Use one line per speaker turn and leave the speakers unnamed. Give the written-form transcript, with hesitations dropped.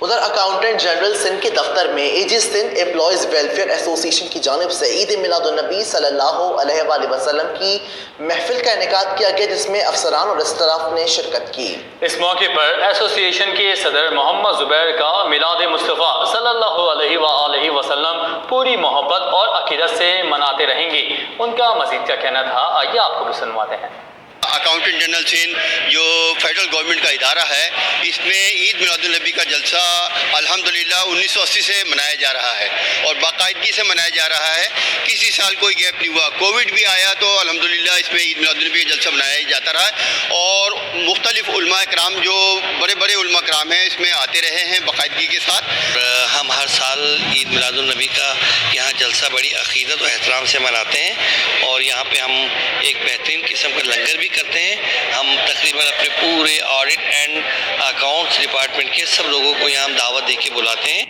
उधर accountant general Sindh के दफ्तर में एजी सिंध एम्प्लॉयज़ वेलफेयर एसोसिएशन की जानिब से ईद मिलादुन्नबी सल्लल्लाहु अलैहि वसल्लम की महफिल का इनेकाद किया गया, जिसमें अफसरान और इस्ताफ ने शिरकत की।
इस मौके पर एसोसिएशन के सदर मोहम्मद जुबैर का मिलाद मुस्तफ़ा सल्लल्लाहु अलैहि वसल्लम पूरी मोहब्बत और अकीदत से मनाते रहेंगे। उनका मज़ीद क्या कहना था, आइए आपको भी सुनवाते हैं।
अकाउंटेंट जनरल सिंध जो फेडरल गवर्नमेंट का इदारा है, इसमें ईद मिलादुन्नबी का जलसा अल्हम्दुलिल्लाह 1980 से मनाया जा रहा है और बाकायदगी से मनाया जा रहा है। किसी साल कोई गैप नहीं हुआ। कोविड भी आया तो अल्हम्दुलिल्लाह इसमें ईद मिलादुन्नबी का जलसा मनाया जाता रहा है और मुख्तलिफ उलमा कराम जो बड़े बड़े उलमा कराम हैं इसमें आते रहे हैं बाकायदगी के साथ।
हम हर साल ईद मिलादुन्नबी का यहाँ जलसा बड़ी अक़ीदत और एहतराम से मनाते हैं और यहाँ पे हम एक बेहतरीन किस्म का लंगर भी करते हैं। हम तकरीबन अपने पूरे ऑडिट एंड अकाउंट्स डिपार्टमेंट के सब लोगों को यहाँ हम दावत दे के बुलाते हैं।